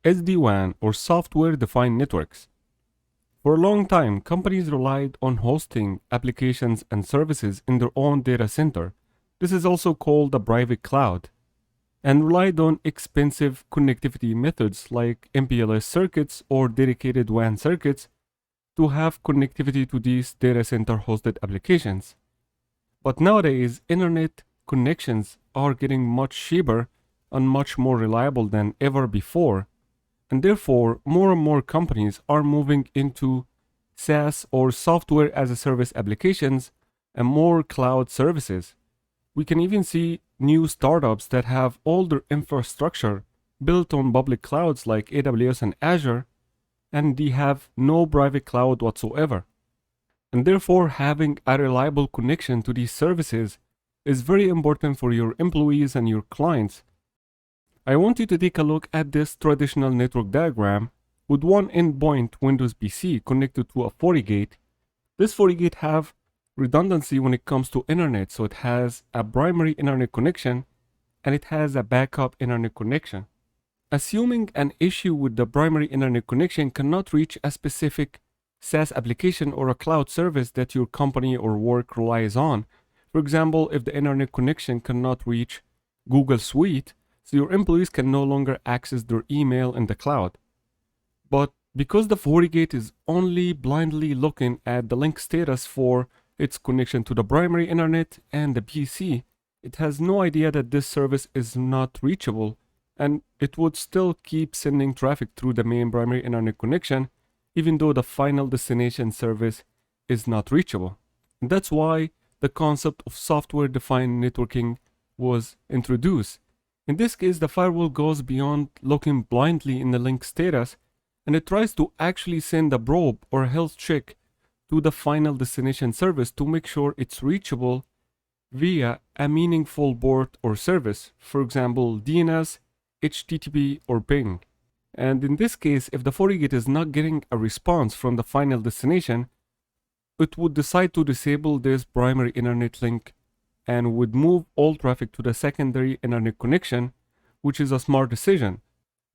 SD-WAN or software-defined networks. For a long time, companies relied on hosting applications and services in their own data center. This is also called the private cloud, and relied on expensive connectivity methods like MPLS circuits or dedicated WAN circuits to have connectivity to these data center hosted applications. But nowadays, internet connections are getting much cheaper and much more reliable than ever before, and therefore more and more companies are moving into SaaS or software as a service applications and more cloud services. We can even see new startups that have all their infrastructure built on public clouds like AWS and Azure, and they have no private cloud whatsoever. And therefore, having a reliable connection to these services is very important for your employees and your clients. I want you to take a look at this traditional network diagram with one endpoint Windows PC connected to a FortiGate. This FortiGate have redundancy when it comes to internet, so it has a primary internet connection and it has a backup internet connection. Assuming an issue with the primary internet connection cannot reach a specific SaaS application or a cloud service that your company or work relies on. For example, if the internet connection cannot reach Google Suite, so your employees can no longer access their email in the cloud. But because the FortiGate is only blindly looking at the link status for its connection to the primary internet and the PC, it has no idea that this service is not reachable, and it would still keep sending traffic through the main primary internet connection even though the final destination service is not reachable. And that's why the concept of software-defined networking was introduced. In this case, the firewall goes beyond looking blindly in the link status, and it tries to actually send a probe or health check to the final destination service to make sure it's reachable via a meaningful port or service, for example, DNS, HTTP, or ping. And in this case, if the FortiGate is not getting a response from the final destination, it would decide to disable this primary internet link and would move all traffic to the secondary internet connection, which is a smart decision.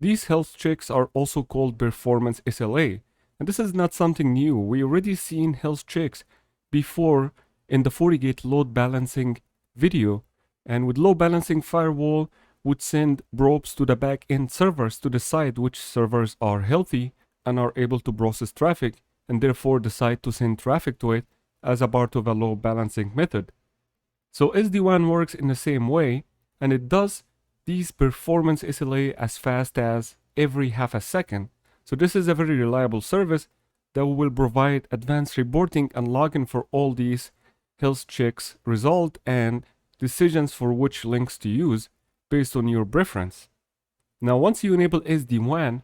These health checks are also called performance SLA, and this is not something new. We already seen health checks before in the FortiGate load balancing video, and with load balancing, firewall would send probes to the back-end servers to decide which servers are healthy and are able to process traffic, and therefore decide to send traffic to it as a part of a load balancing method. So SD-WAN works in the same way, and it does these performance SLA as fast as every half a second. So this is a very reliable service that will provide advanced reporting and logging for all these health checks result and decisions for which links to use based on your preference. Now, once you enable SD-WAN,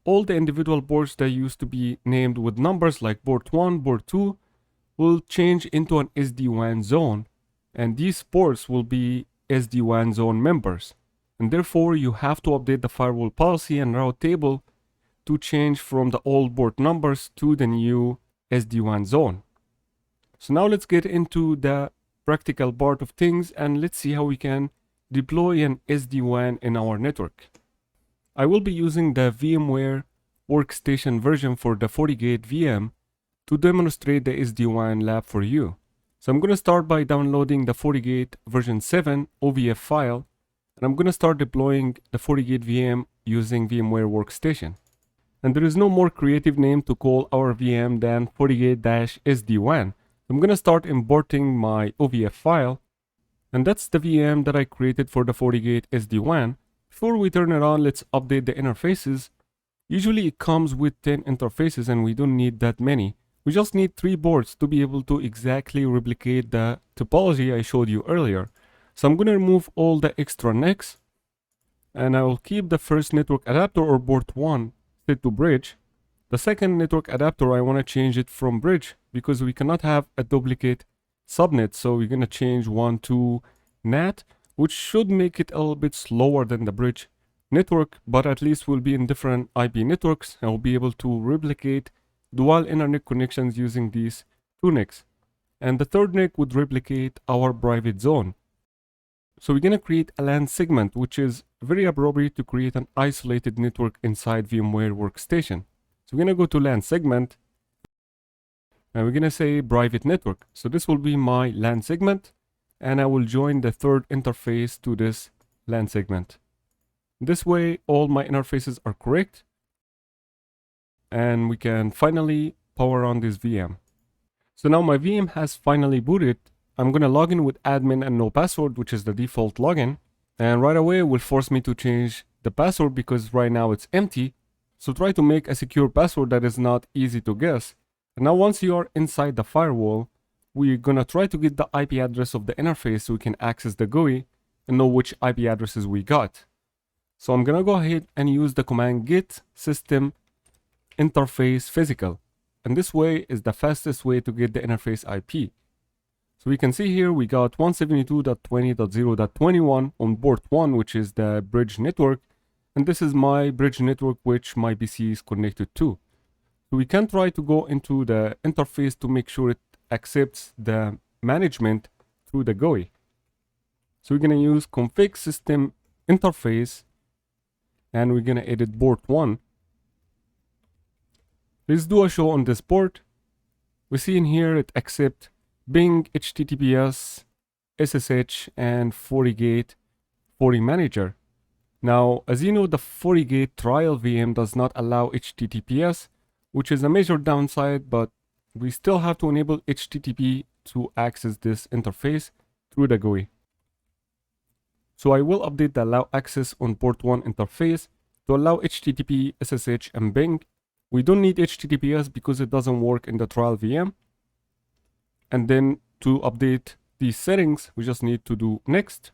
all the individual ports that used to be named with numbers like port 1, port 2 will change into an SD-WAN zone, and these ports will be SD-WAN zone members. And therefore, you have to update the firewall policy and route table to change from the old port numbers to the new SD-WAN zone. So now let's get into the practical part of things and let's see how we can deploy an SD-WAN in our network. I will be using the VMware workstation version for the FortiGate VM to demonstrate the SD-WAN lab for you. So I'm going to start by downloading the FortiGate version 7 OVF file, and I'm going to start deploying the FortiGate VM using VMware Workstation. And there is no more creative name to call our VM than FortiGate-SD-WAN. I'm going to start importing my OVF file, and that's the VM that I created for the FortiGate SD-WAN. Before we turn it on, let's update the interfaces. Usually it comes with 10 interfaces and we don't need that many. We just need 3 boards to be able to exactly replicate the topology I showed you earlier. So I'm going to remove all the extra NICs, and I will keep the first network adapter or port 1 set to bridge. The second network adapter, I want to change it from bridge because we cannot have a duplicate subnet, so we're going to change one to NAT, which should make it a little bit slower than the bridge network, but at least we'll be in different IP networks and we'll be able to replicate dual internet connections using these 2 NICs. And the third NIC would replicate our private zone. So we're going to create a LAN segment, which is very appropriate to create an isolated network inside VMware Workstation. So we're going to go to LAN segment, and we're going to say private network. So this will be my LAN segment, and I will join the third interface to this LAN segment. This way, all my interfaces are correct, and we can finally power on this VM. So now my VM has finally booted. I'm going to log in with admin and no password, which is the default login. And right away, it will force me to change the password because right now it's empty. So try to make a secure password that is not easy to guess. And now once you are inside the firewall, we're going to try to get the IP address of the interface so we can access the GUI and know which IP addresses we got. So I'm going to go ahead and use the command get system interface physical. And this way is the fastest way to get the interface IP. So we can see here we got 172.20.0.21 on port 1, which is the bridge network. And this is my bridge network which my PC is connected to. So we can try to go into the interface to make sure it accepts the management through the GUI. So we're going to use config system interface, and we're going to edit port 1. Let's do a show on this port. We see in here it accepts Ping, HTTPS, SSH, and FortiGate FortiManager. Now, as you know, the FortiGate trial VM does not allow HTTPS, which is a major downside, but we still have to enable HTTP to access this interface through the GUI. So I will update the allow access on port 1 interface to allow HTTP, SSH, and Ping. We don't need HTTPS because it doesn't work in the trial VM. And then to update these settings, we just need to do next.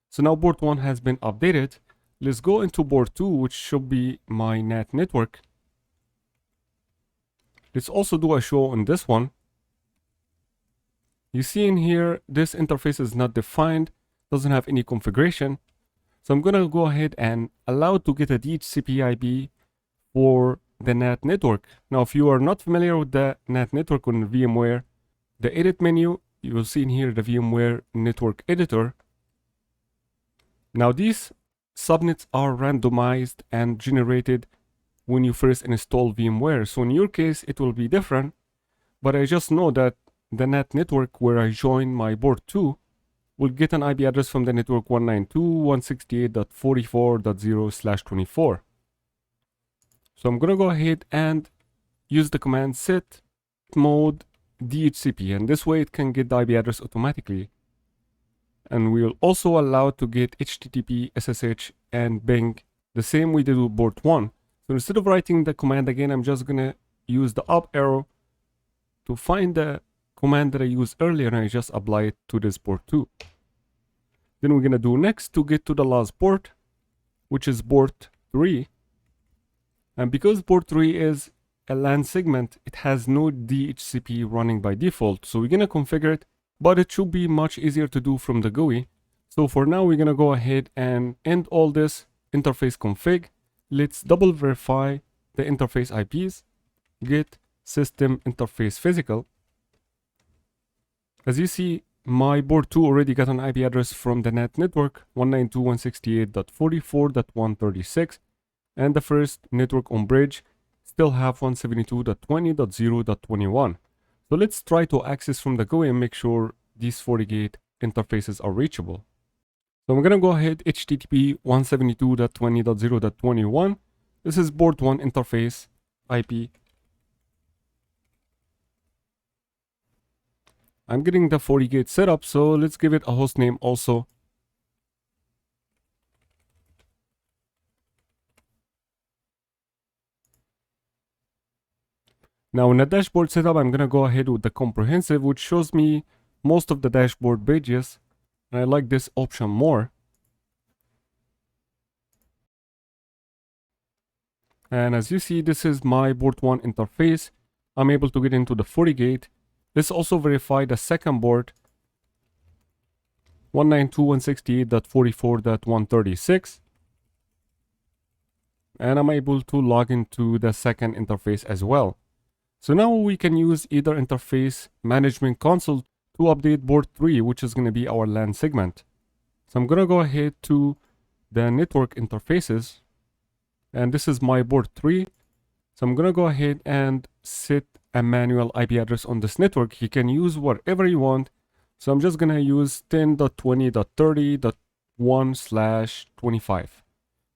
So now port 1 has been updated. Let's go into port 2, which should be my NAT network. Let's also do a show on this one. You see in here, this interface is not defined, doesn't have any configuration. So I'm going to go ahead and allow to get a DHCP IP for the NAT network. Now, if you are not familiar with the NAT network on VMware, the edit menu, you will see in here the VMware network editor. Now, these subnets are randomized and generated when you first install VMware. So in your case, it will be different, but I just know that the NAT network where I join my port 2 will get an IP address from the network 192.168.44.0/24. So I'm going to go ahead and use the command set mode DHCP, and this way it can get the IP address automatically. And we will also allow to get HTTP, SSH, and Ping the same we did with port 1. So instead of writing the command again, I'm just going to use the up arrow to find the command that I used earlier, and I just apply it to this port 2. Then we're going to do next to get to the last port, which is port 3. And because port 3 is a LAN segment, it has no DHCP running by default. So we're going to configure it, but it should be much easier to do from the GUI. So for now, we're going to go ahead and end all this interface config. Let's double verify the interface IPs. Get system interface physical. As you see, my port 2 already got an IP address from the NAT network 192.168.44.136, and the first network on bridge still have 172.20.0.21. So let's try to access from the GUI and make sure these FortiGate interfaces are reachable. So I'm going to go ahead HTTP 172.20.0.21. This is port 1 interface IP. I'm getting the FortiGate setup, so let's give it a host name also. Now in the dashboard setup, I'm going to go ahead with the comprehensive, which shows me most of the dashboard pages. And I like this option more. And as you see, this is my port 1 interface. I'm able to get into the FortiGate. Let's also verify the second port 192.168.44.136. And I'm able to log into the second interface as well. So now we can use either interface management console to update port 3, which is going to be our LAN segment. So I'm going to go ahead to the network interfaces, and this is my port 3. So I'm gonna go ahead and set a manual IP address on this network. You can use whatever you want. So I'm just gonna use 10.20.30.1/25.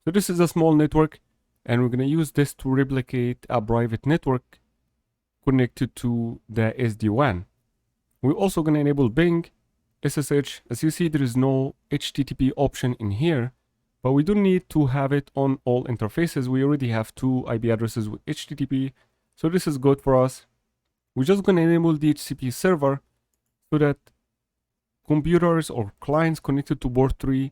So this is a small network, and we're gonna use this to replicate a private network connected to the SD-WAN. We're also gonna enable ping, SSH. As you see, there is no HTTP option in here, but we don't need to have it on all interfaces. We already have 2 IP addresses with HTTP, so this is good for us. We're just gonna enable the DHCP server so that computers or clients connected to port 3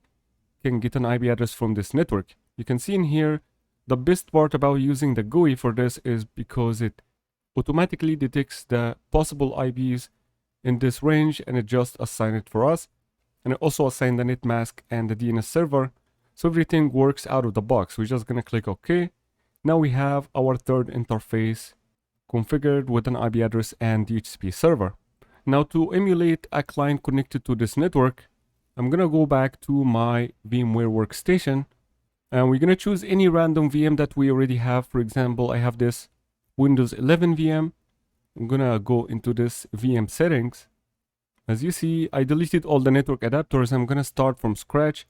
can get an IP address from this network. You can see in here, the best part about using the GUI for this is because it automatically detects the possible IPs in this range, and it just assigns it for us. And it also assigns the net mask and the DNS server, so everything works out of the box. We're just gonna click OK. Now we have our third interface configured with an IP address and DHCP server. Now to emulate a client connected to this network, I'm gonna go back to my VMware workstation, and we're gonna choose any random VM that we already have. For example, I have this Windows 11 VM. I'm gonna go into this VM settings. As you see, I deleted all the network adapters. I'm gonna start from scratch,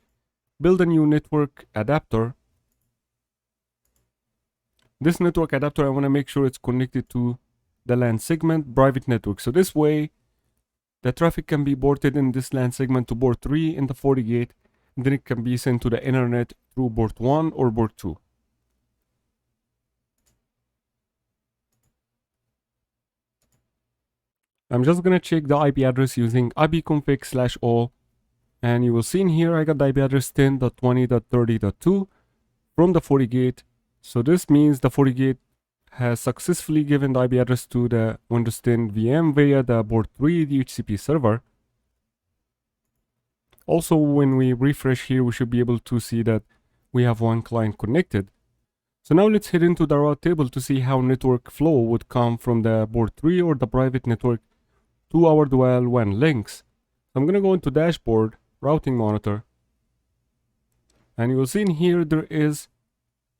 build a new network adapter. This network adapter, I wanna make sure it's connected to the LAN segment private network. So this way, the traffic can be ported in this LAN segment to port 3 in the FortiGate, and then it can be sent to the internet through port 1 or port 2. I'm just gonna check the IP address using ipconfig/o, and you will see in here I got the IP address 10.20.30.2 from the FortiGate. So this means the FortiGate has successfully given the IP address to the Windows 10 VM via the port 3 DHCP server. Also, when we refresh here, we should be able to see that we have 1 client connected. So now let's head into the route table to see how network flow would come from the port 3 or the private network to our dual WAN links. I'm gonna go into dashboard, routing monitor, and you will see in here there is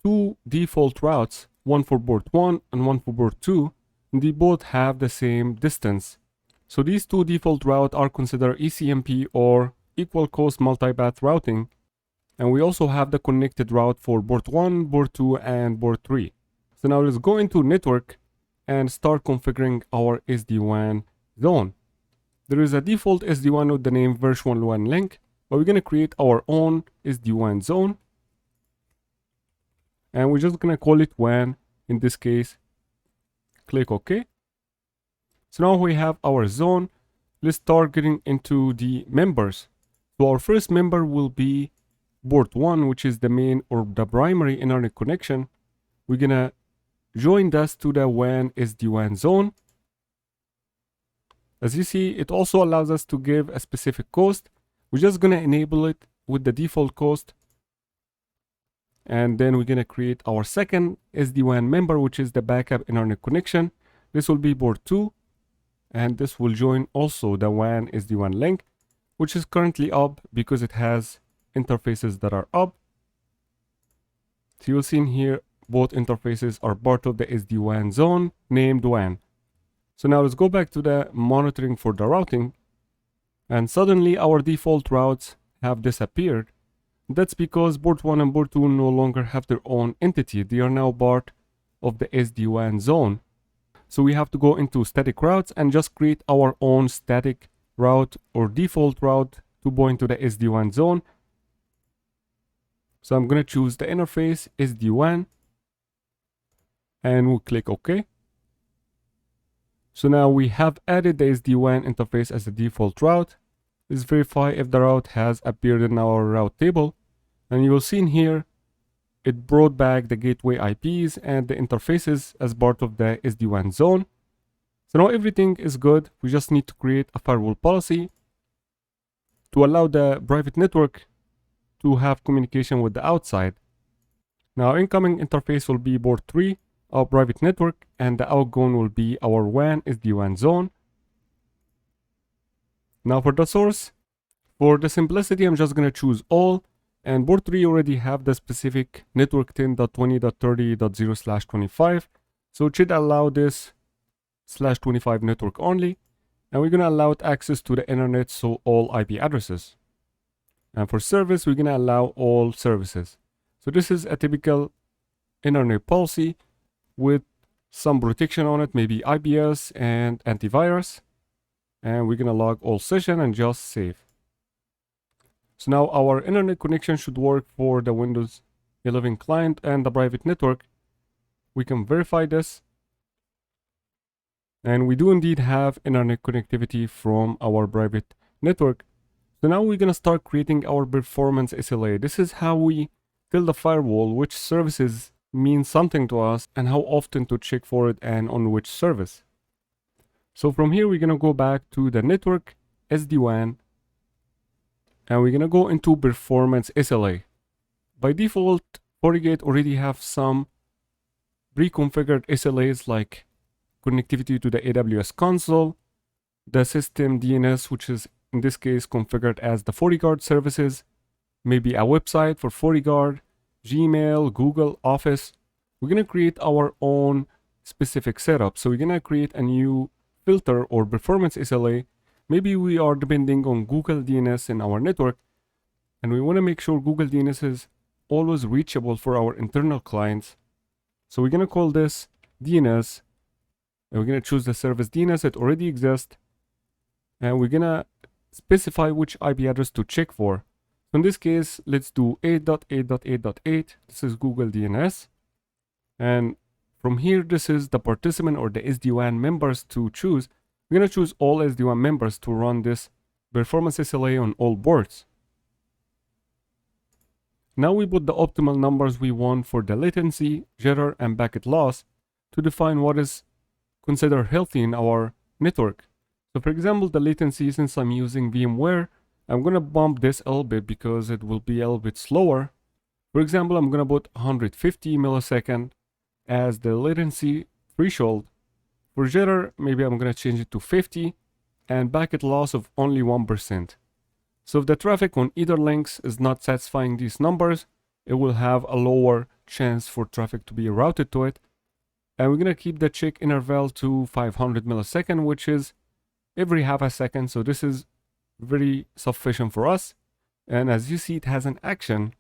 2 default routes, one for port 1 and one for port 2, and they both have the same distance. So these 2 default routes are considered ECMP or equal cost multipath routing, and we also have the connected route for port 1, port 2, and port 3. So now let's go into network and start configuring our SD-WAN zone. There is a default SD-WAN with the name virtual WAN link, but we're gonna create our own SD-WAN zone, and we're just gonna call it WAN in this case. Click OK. So now we have our zone. Let's start getting into the members. So our first member will be port 1, which is the main or the primary internet connection. We're gonna join this to the WAN SD-WAN zone. As you see, it also allows us to give a specific cost. We're just gonna enable it with the default cost, and then we're gonna create our second SD-WAN member, which is the backup internet connection. This will be port 2, and this will join also the WAN SD-WAN link, which is currently up because it has interfaces that are up. So you'll see in here both interfaces are part of the SD-WAN zone named WAN. So now let's go back to the monitoring for the routing, and suddenly our default routes have disappeared. That's because port 1 and port 2 no longer have their own entity. They are now part of the SD-WAN zone. So we have to go into static routes and just create our own static route or default route to point to the SD-WAN zone. So I'm gonna choose the interface SD-WAN, and we'll click OK. So now we have added the SD-WAN interface as the default route. Let's verify if the route has appeared in our route table. And you will see in here, it brought back the gateway IPs and the interfaces as part of the SD-WAN zone. So now everything is good. We just need to create a firewall policy to allow the private network to have communication with the outside. Now incoming interface will be port 3, our private network, and the outgoing will be our WAN SD-WAN zone. Now for the source, for the simplicity, I'm just gonna choose all. And port 3 already have the specific network 10.20.30.0/25. So it should allow this /25 network only. And we're going to allow it access to the internet, so all IP addresses. And for service, we're going to allow all services. So this is a typical internet policy with some protection on it, maybe IPS and antivirus. And we're going to log all session and just save. So now our internet connection should work for the Windows 11 client and the private network. We can verify this. And we do indeed have internet connectivity from our private network. So now we're going to start creating our performance SLA. This is how we tell the firewall which services mean something to us and how often to check for it and on which service. So from here, we're going to go back to the network SD-WAN and we're going to go into performance SLA. By default, FortiGate already have some pre-configured SLAs like connectivity to the AWS console, the system DNS, which is in this case configured as the FortiGuard services, maybe a website for FortiGuard, Gmail, Google, Office. We're going to create our own specific setup. So we're going to create a new filter or performance SLA. Maybe we are depending on Google DNS in our network, and we want to make sure Google DNS is always reachable for our internal clients. So we're going to call this DNS. And we're going to choose the service DNS that already exists. And we're going to specify which IP address to check for. So in this case, let's do 8.8.8.8. This is Google DNS. And from here, this is the participant or the SD-WAN members to choose. We're going to choose all SD-WAN members to run this performance SLA on all boards. Now we put the optimal numbers we want for the latency, jitter, and packet loss to define what is considered healthy in our network. So for example, the latency, since I'm using VMware, I'm going to bump this a little bit because it will be a little bit slower. For example, I'm going to put 150 millisecond as the latency threshold. For jitter, maybe I'm going to change it to 50 and packet loss of only 1%. So if the traffic on either links is not satisfying these numbers, it will have a lower chance for traffic to be routed to it. And we're going to keep the check interval to 500 millisecond, which is every half a second. So this is very sufficient for us. And as you see, it has an action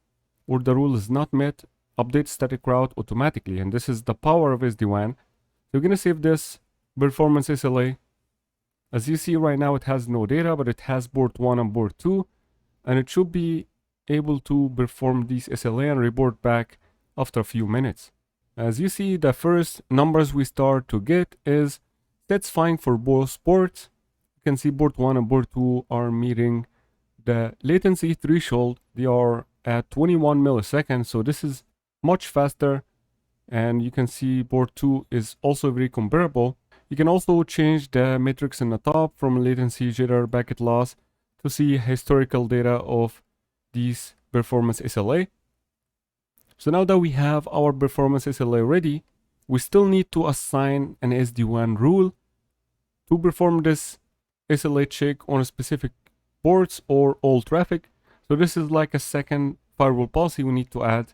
where the rule is not met, update static route automatically. And this is the power of SD-WAN. So we're going to save this performance SLA. As you see right now, it has no data, but it has port 1 and port 2. And it should be able to perform these SLA and report back after a few minutes. As you see, the first numbers we start to get is satisfying for both ports. You can see port 1 and port 2 are meeting the latency threshold. They are at 21 milliseconds, so this is much faster. And you can see port 2 is also very comparable. You can also change the metrics in the top from latency, jitter, packet loss to see historical data of these performance SLA. So now that we have our performance SLA ready, we still need to assign an SD-WAN rule to perform this SLA check on specific ports or all traffic. So this is like a second firewall policy we need to add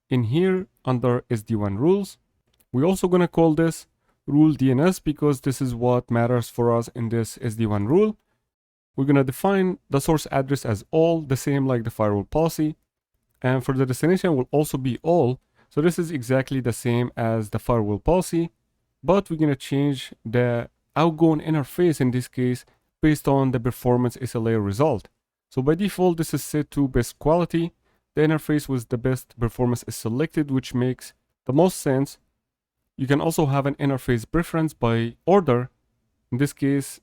in here under SD-WAN rules. We're also going to call this rule DNS because this is what matters for us in this SD-WAN rule. We're going to define the source address as all, the same like the firewall policy. And for the destination will also be all. So this is exactly the same as the firewall policy, but we're going to change the outgoing interface in this case based on the performance SLA result. So by default, this is set to best quality. The interface with the best performance is selected, which makes the most sense. You can also have an interface preference by order. In this case,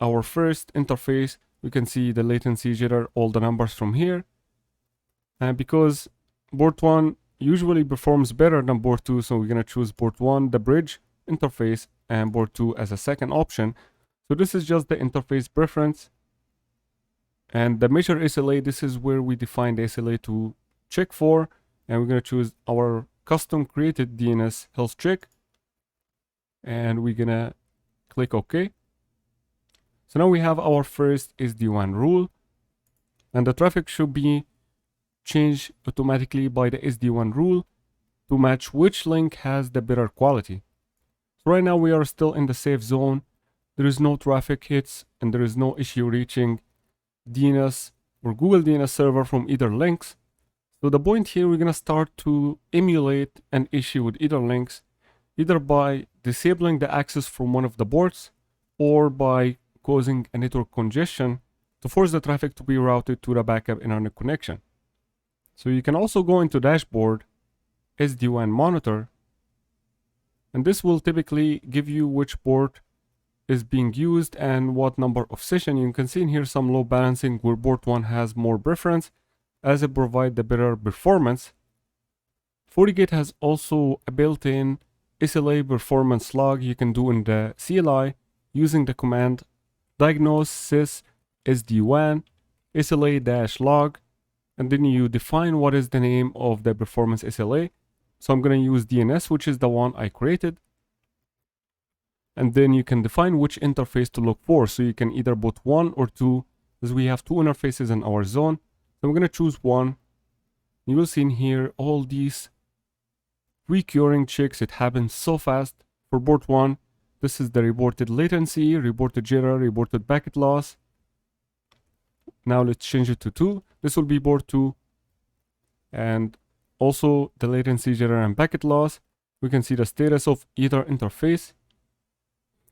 our first interface, we can see the latency, jitter, all the numbers from here. And because port 1 usually performs better than port 2, so we're going to choose port 1, the bridge interface, and port 2 as a second option. So this is just the interface preference. And the measure SLA, this is where we define the SLA to check for. And we're going to choose our custom created DNS health check. And we're going to click OK. So now we have our first SD-WAN rule. And the traffic should be changed automatically by the SD-WAN rule to match which link has the better quality. So right now we are still in the safe zone. There is no traffic hits and there is no issue reaching DNS or Google DNS server from either links. So the point here, we're gonna start to emulate an issue with either links, either by disabling the access from one of the ports or by causing a network congestion to force the traffic to be routed to the backup internet connection. So you can also go into dashboard, SD-WAN monitor, and this will typically give you which port is being used and what number of session. You can see in here some load balancing where port 1 has more preference as it provides the better performance. FortiGate has also a built-in SLA performance log you can do in the CLI using the command diagnose sys SD-WAN SLA-log, and then you define what is the name of the performance SLA. So I'm going to use DNS, which is the one I created. And then you can define which interface to look for. So you can either put 1 or 2, as we have 2 interfaces in our zone. So I'm going to choose 1. You will see in here all these recurring checks. It happens so fast. For port 1, this is the reported latency, reported jitter, reported packet loss. Now let's change it to 2. This will be port 2. And also the latency, jitter, and packet loss. We can see the status of either interface.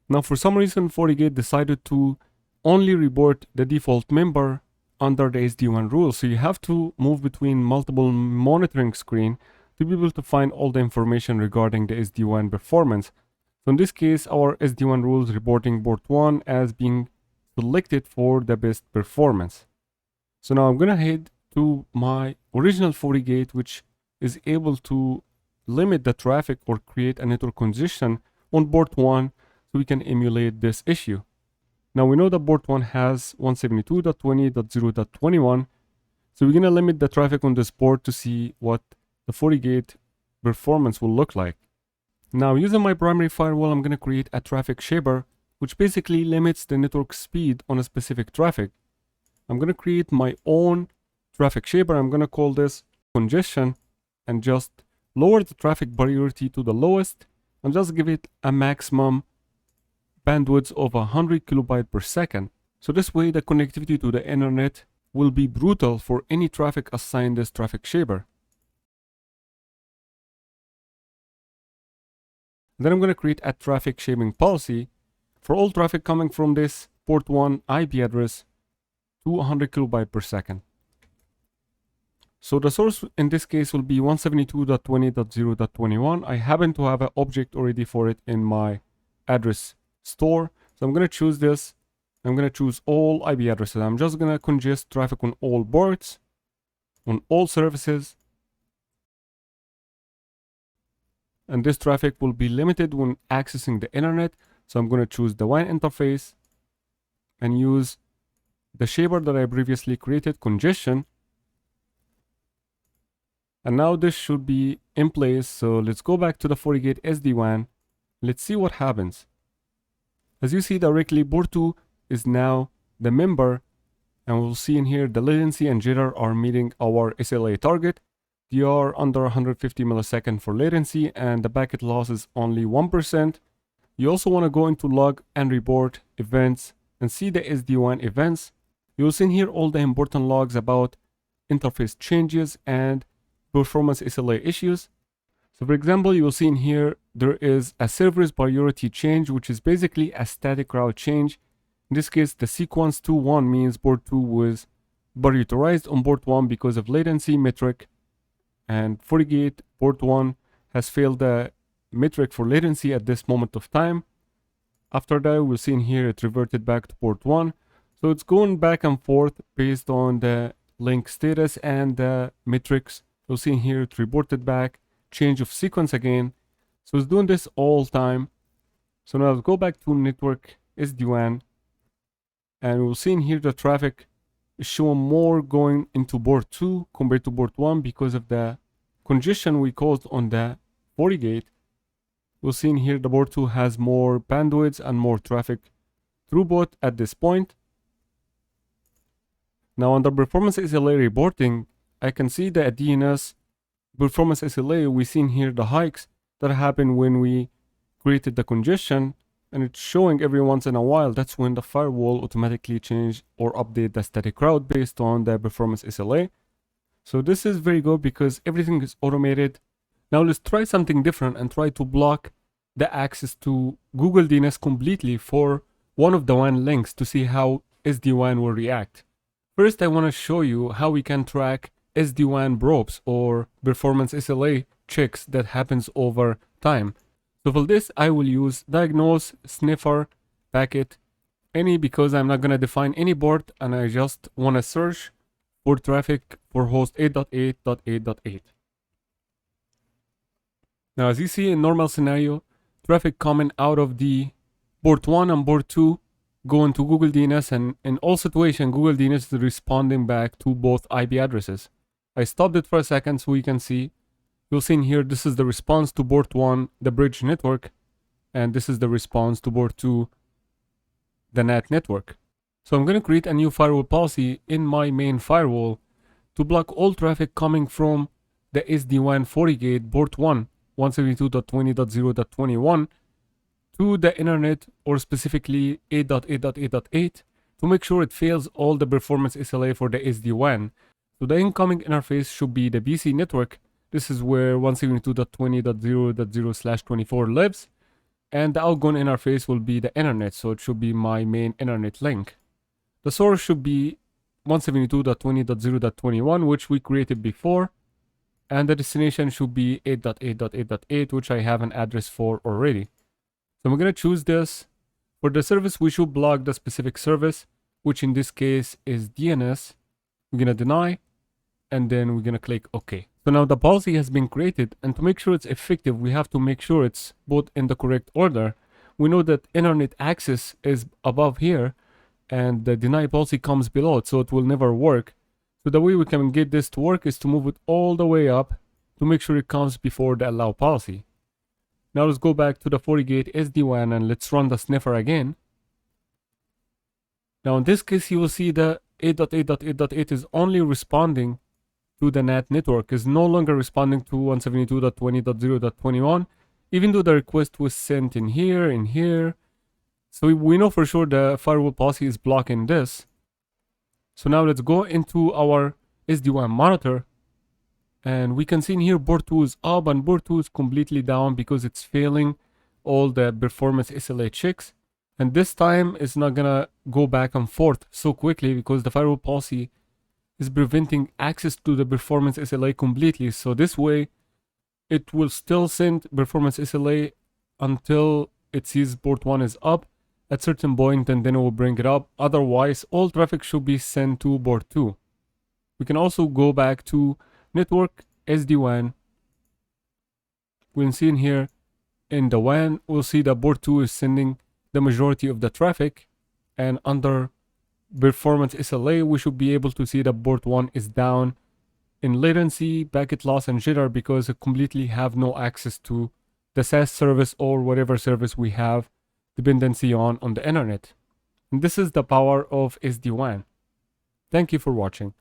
Now for some reason, FortiGate decided to only report the default member under the SD-WAN rule. So you have to move between multiple monitoring screens to be able to find all the information regarding the SD-WAN performance. So in this case, our SD-WAN rule is reporting port 1 as being selected for the best performance. So now I'm going to head to my original FortiGate, which is able to limit the traffic or create a network congestion on port 1 so we can emulate this issue. Now we know that port 1 has 172.20.0.21, so we're going to limit the traffic on this port to see what the FortiGate performance will look like. Now using my primary firewall, I'm going to create a traffic shaper, which basically limits the network speed on a specific traffic. I'm going to create my own traffic shaper. I'm going to call this congestion and just lower the traffic priority to the lowest and just give it a maximum bandwidth of 100 kilobytes per second. So this way the connectivity to the internet will be brutal for any traffic assigned this traffic shaper. Then I'm going to create a traffic shaping policy for all traffic coming from this port 1 IP address to 100 kilobytes per second. So the source in this case will be 172.20.0.21. I happen to have an object already for it in my address store. So I'm going to choose this. I'm going to choose all IP addresses. I'm just going to congest traffic on all ports, on all services. And this traffic will be limited when accessing the internet. So I'm going to choose the WAN interface and use the shaper that I previously created, congestion. And now this should be in place. So let's go back to the FortiGate SD-WAN. Let's see what happens. As you see directly, port 2 is now the member. And we'll see in here the latency and jitter are meeting our SLA target. They are under 150 milliseconds for latency and the packet loss is only 1%. You also want to go into log and report events and see the SD-WAN events. You'll see in here all the important logs about interface changes and performance SLA issues. So for example, you will see in here there is a service priority change, which is basically a static route change. In this case, the sequence 2.1 means port 2 was prioritized on port 1 because of latency metric, and FortiGate port 1 has failed the metric for latency at this moment of time. After that, we'll see in here it reverted back to port 1. So it's going back and forth based on the link status and the metrics. You'll see in here it reported back, change of sequence again. So it's doing this all time. So now let's go back to network SD-WAN, and we'll see in here the traffic is showing more going into port 2 compared to port 1 because of the congestion we caused on the FortiGate. We'll see in here the port 2 has more bandwidth and more traffic throughput at this point. Now under performance SLA reporting, I can see the DNS performance SLA. We've seen here the hikes that happen when we created the congestion, and it's showing every once in a while. That's when the firewall automatically change or update the static route based on the performance SLA. So this is very good because everything is automated. Now let's try something different and try to block the access to Google DNS completely for one of the WAN links to see how SD-WAN will react. First, I want to show you how we can track SD-WAN probes or performance SLA checks that happens over time. So for this, I will use diagnose sniffer packet any because I'm not going to define any port and I just want to search for traffic for host 8.8.8.8. Now, as you see in normal scenario, traffic coming out of the port 1 and port 2 going to Google DNS, and in all situations, Google DNS is responding back to both IP addresses. I stopped it for a second so we can see. You'll see in here, this is the response to port 1, the bridge network, and this is the response to port 2, the NAT network. So I'm going to create a new firewall policy in my main firewall to block all traffic coming from the SD-WAN FortiGate port 1, 172.20.0.21 to the internet, or specifically 8.8.8.8, to make sure it fails all the performance SLA for the SD-WAN. So the incoming interface should be the BC network. This is where 172.20.0.0/24 lives, and the outgoing interface will be the internet, so it should be my main internet link. The source should be 172.20.0.21, which we created before, and the destination should be 8.8.8.8, which I have an address for already. So I'm going to choose this. For the service, we should block the specific service, which in this case is DNS. We're going to deny, and then we're going to click OK. So now the policy has been created, and to make sure it's effective, we have to make sure it's both in the correct order. We know that internet access is above here, and the deny policy comes below it, so it will never work. So the way we can get this to work is to move it all the way up to make sure it comes before the allow policy. Now let's go back to the FortiGate SD-WAN and let's run the sniffer again. Now in this case, you will see the 8.8.8.8 is only responding to the NAT network, is no longer responding to 172.20.0.21, even though the request was sent in here. So we know for sure the firewall policy is blocking this. So now let's go into our SD-WAN monitor, and we can see in here port 2 is up and port 2 is completely down because it's failing all the performance SLA checks. And this time it's not gonna go back and forth so quickly because the firewall policy is preventing access to the performance SLA completely. So this way it will still send performance SLA until it sees port 1 is up at certain point, and then it will bring it up. Otherwise, all traffic should be sent to port 2. We can also go back to network SD-WAN. We can see in here in the WAN, we'll see that port 2 is sending the majority of the traffic, and under performance SLA, we should be able to see that port 1 is down in latency, packet loss, and jitter because it completely have no access to the SaaS service or whatever service we have dependency on the internet. And this is the power of SD-WAN. Thank you for watching.